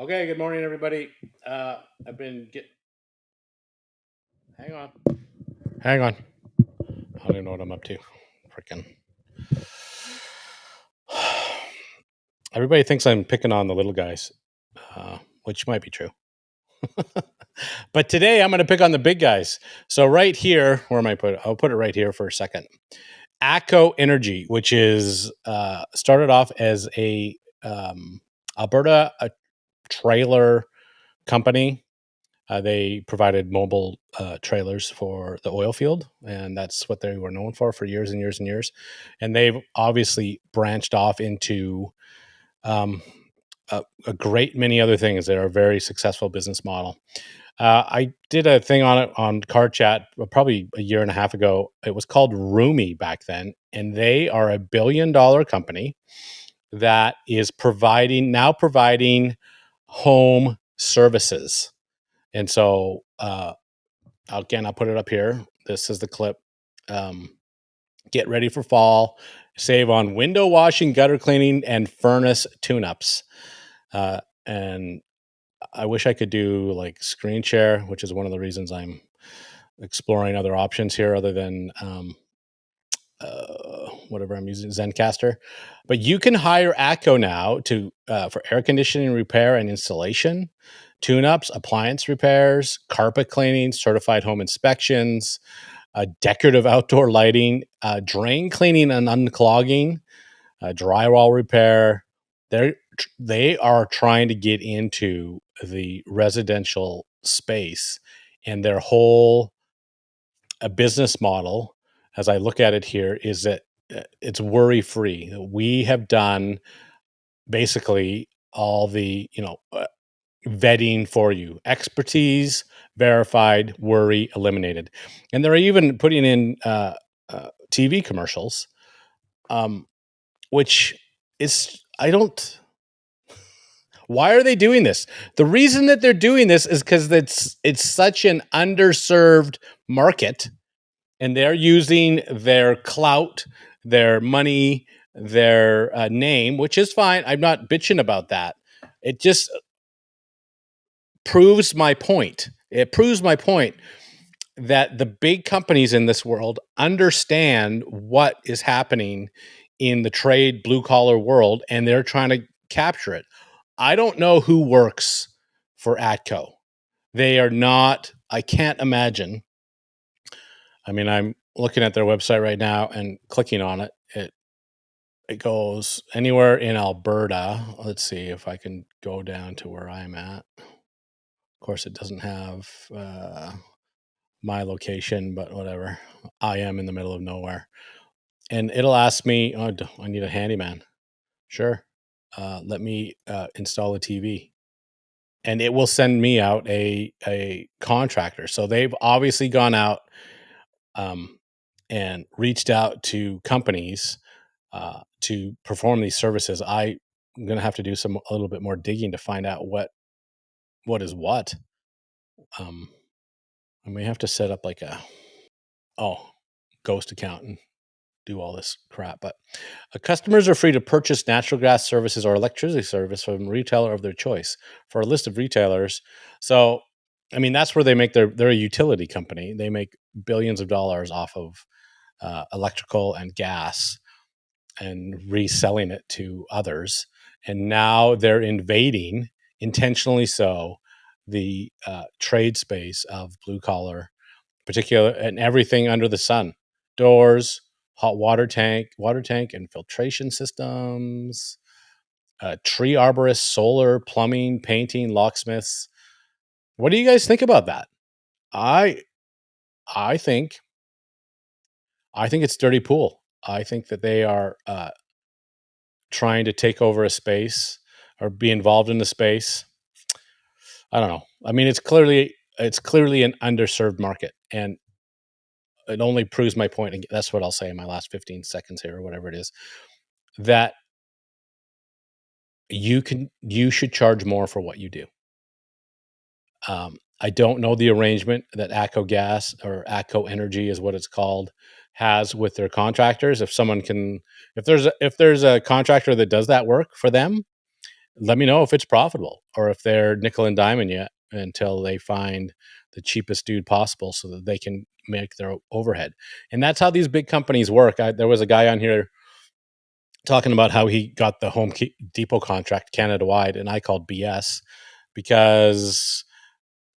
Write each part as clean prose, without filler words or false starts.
Okay, good morning, everybody. I've been get. Hang on. Hang on. I don't even know what I'm up to. Freaking. Everybody thinks I'm picking on the little guys, which might be true. But today I'm going to pick on the big guys. So right here, where am I put? I'll put it right here for a second. ATCO Energy, which is started off as a Alberta trailer company. They provided mobile trailers for the oil field, and that's what they were known for years and years and years. And they've obviously branched off into um, a great many other things. They're a very successful business model. I did a thing on it on Car Chat probably a year and a half ago. It was called Roomy back then, and they are a $1 billion company that is providing home services. And so, again, I'll put it up here. This is the clip. Get ready for fall. Save on window washing, gutter cleaning, and furnace tune-ups. And I wish I could do like screen share, which is one of the reasons I'm exploring other options here other than whatever I'm using, Zencaster. But you can hire ATCO now to for air conditioning repair and installation, tune-ups, appliance repairs, carpet cleaning, certified home inspections, decorative outdoor lighting, drain cleaning and unclogging, drywall repair. They are trying to get into the residential space, and their whole business model, as I look at it here, is that it's worry free. We have done basically all the vetting for you, expertise verified, worry eliminated, and they're even putting in TV commercials, which is I don't. Why are they doing this? The reason that they're doing this is because it's such an underserved market, and they're using their clout, their money, their name, which is fine. I'm not bitching about that. It just proves my point. It proves my point that the big companies in this world understand what is happening in the trade blue collar world, and they're trying to capture it. I don't know who works for ATCO. They are not, I can't imagine. I mean, I'm looking at their website right now and clicking on it. It goes anywhere in Alberta. Let's see if I can go down to where I'm at. Of course, it doesn't have my location, but whatever. I am in the middle of nowhere. And it'll ask me, oh, I need a handyman. Sure. Let me install a TV. And it will send me out a contractor. So they've obviously gone out and reached out to companies to perform these services. I'm going to have to do a little bit more digging to find out what is what. I may have to set up like a ghost account and do all this crap. But customers are free to purchase natural gas services or electricity service from a retailer of their choice. For a list of retailers, so I mean that's where they make they're a utility company. They make billions of dollars off of electrical and gas and reselling it to others. And now they're invading, intentionally so, the trade space of blue collar, particular, and everything under the sun: doors, hot water tank and filtration systems, tree arborists, solar, plumbing, painting, locksmiths. What do you guys think about that? I I think it's dirty pool. I think that they are trying to take over a space or be involved in the space. I don't know. I mean, it's clearly an underserved market, and it only proves my point. And that's what I'll say in my last 15 seconds here, or whatever it is, that you should charge more for what you do. I don't know the arrangement that ATCO Gas, or ATCO Energy is what it's called, has with their contractors. If there's a contractor that does that work for them, let me know if it's profitable or if they're nickel and diming you until they find the cheapest dude possible so that they can make their overhead. And that's how these big companies work. There was a guy on here talking about how he got the Depot contract Canada wide, and I called BS because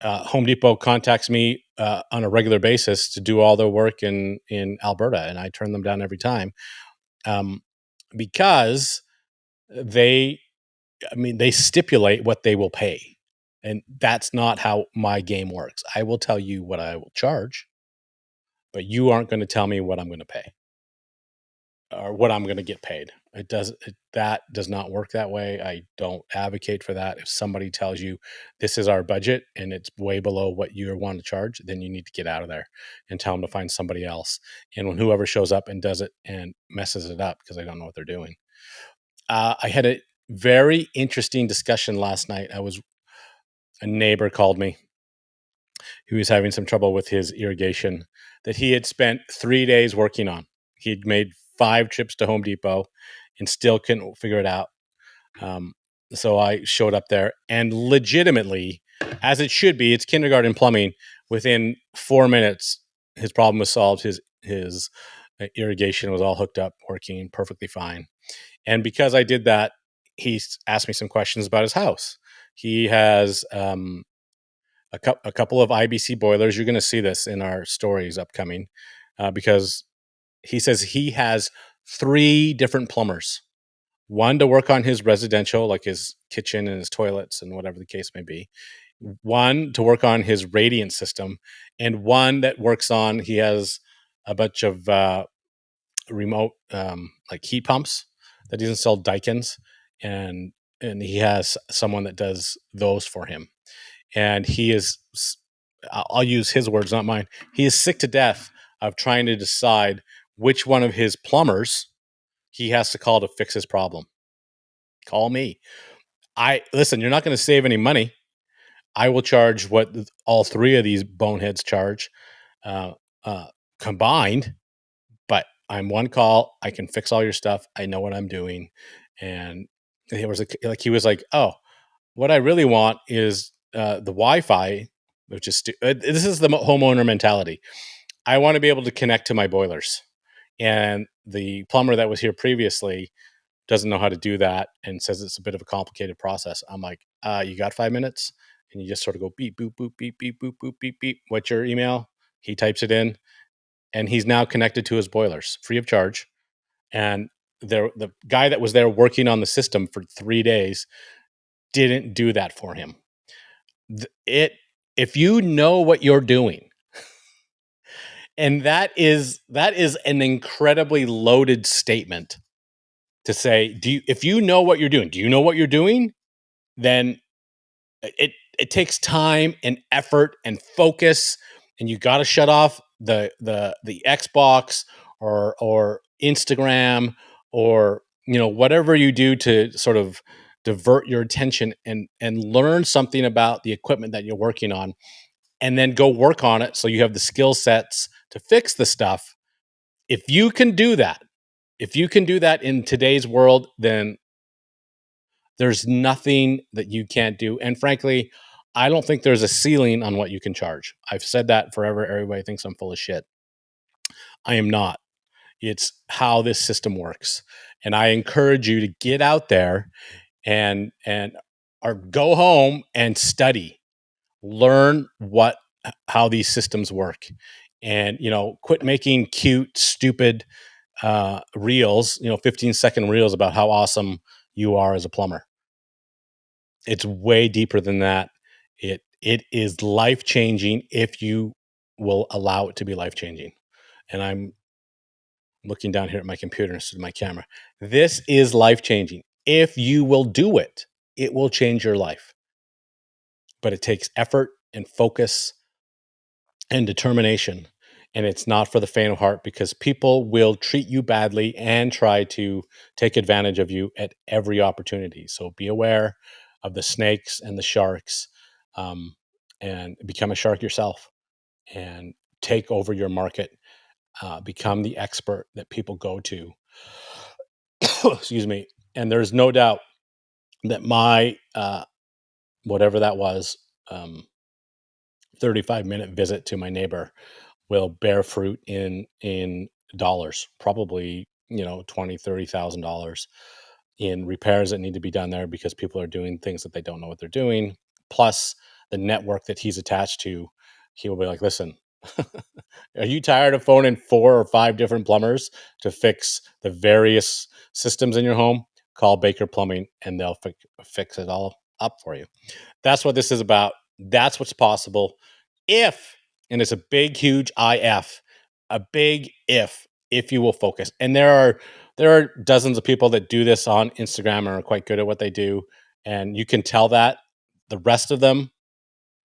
Home Depot contacts me on a regular basis to do all their work in Alberta, and I turn them down every time um, because they, I mean, they stipulate what they will pay, and that's not how my game works. I will tell you what I will charge, but you aren't going to tell me what I'm going to pay or what I'm going to get paid. That does not work that way. I don't advocate for that. If somebody tells you this is our budget and it's way below what you want to charge, then you need to get out of there and tell them to find somebody else. And when whoever shows up and does it and messes it up because they don't know what they're doing. I had a very interesting discussion last night. A neighbor called me. He was having some trouble with his irrigation that he had spent 3 days working on. He'd made 5 trips to Home Depot and still couldn't figure it out. Um, so I showed up there and legitimately, as it should be, it's kindergarten plumbing. Within 4 minutes, his problem was solved. His irrigation was all hooked up, working perfectly fine. And because I did that, he asked me some questions about his house. He has a couple of IBC boilers. You're going to see this in our stories upcoming because he says he has 3 different plumbers, one to work on his residential, like his kitchen and his toilets and whatever the case may be, one to work on his radiant system, and one that works on, he has a bunch of remote like heat pumps that he's installed Daikin's, and he has someone that does those for him. And he is, I'll use his words, not mine. He is sick to death of trying to decide which one of his plumbers he has to call to fix his problem. Call me. I listen, you're not going to save any money. I will charge what all 3 of these boneheads charge uh, uh, combined, but I'm one call. I can fix all your stuff. I know what I'm doing. And he was he was like, oh, what I really want is the Wi-Fi, which is this is the homeowner mentality. I want to be able to connect to my boilers, and the plumber that was here previously doesn't know how to do that and says it's a bit of a complicated process. I'm like, you got 5 minutes, and you just sort of go beep boop boop beep beep boop boop beep beep. What's your email? He types it in, and he's now connected to his boilers free of charge. And the guy that was there working on the system for 3 days didn't do that for him. It If you know what you're doing, and that is an incredibly loaded statement to say, if you know what you're doing, do you know what you're doing? Then it takes time and effort and focus, and you got to shut off the Xbox or Instagram or whatever you do to sort of divert your attention and learn something about the equipment that you're working on, and then go work on it so you have the skill sets to fix the stuff. If you can do that, in today's world, then there's nothing that you can't do. And frankly, I don't think there's a ceiling on what you can charge. I've said that forever. Everybody thinks I'm full of shit. I am not. It's how this system works. And I encourage you to get out there and or go home and study. Learn how these systems work. And quit making cute, stupid reels, 15-second reels about how awesome you are as a plumber. It's way deeper than that. It is life changing if you will allow it to be life changing. And I'm looking down here at my computer instead of my camera. This is life changing. If you will do it, it will change your life. But it takes effort and focus and determination. And it's not for the faint of heart, because people will treat you badly and try to take advantage of you at every opportunity. So be aware of the snakes and the sharks, and become a shark yourself and take over your market. Become the expert that people go to. Excuse me. And there's no doubt that my whatever that was, 35-minute visit to my neighbor will bear fruit in dollars, probably, 20, 30,000 dollars in repairs that need to be done there because people are doing things that they don't know what they're doing. Plus the network that he's attached to, he will be like, listen, are you tired of phoning 4 or 5 different plumbers to fix the various systems in your home? Call Baker Plumbing and they'll fix it all up for you. That's what this is about. That's what's possible if, and it's a big, huge IF, a big if you will focus. And there are dozens of people that do this on Instagram and are quite good at what they do. And you can tell that the rest of them,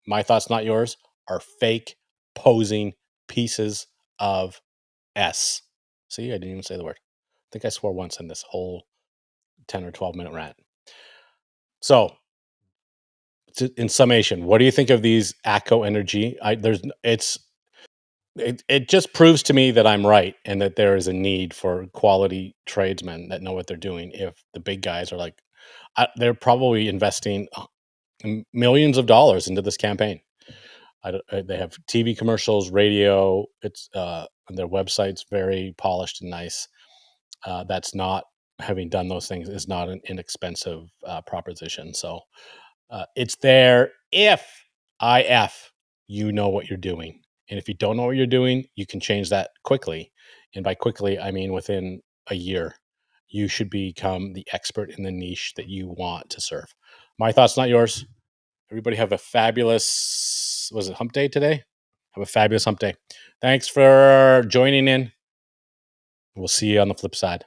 my thoughts, not yours, are fake, posing pieces of S. See, I didn't even say the word. I think I swore once in this whole 10 or 12-minute rant. So, in summation, what do you think of these ACO Energy? It just proves to me that I'm right and that there is a need for quality tradesmen that know what they're doing. If the big guys are like, they're probably investing millions of dollars into this campaign. They have TV commercials, radio. It's their website's very polished and nice. That's not, having done those things, is not an inexpensive proposition. So it's there if you know what you're doing. And if you don't know what you're doing, you can change that quickly. And by quickly, I mean within a year. You should become the expert in the niche that you want to serve. My thoughts, not yours. Everybody have a fabulous, was it hump day today? Have a fabulous hump day. Thanks for joining in. We'll see you on the flip side.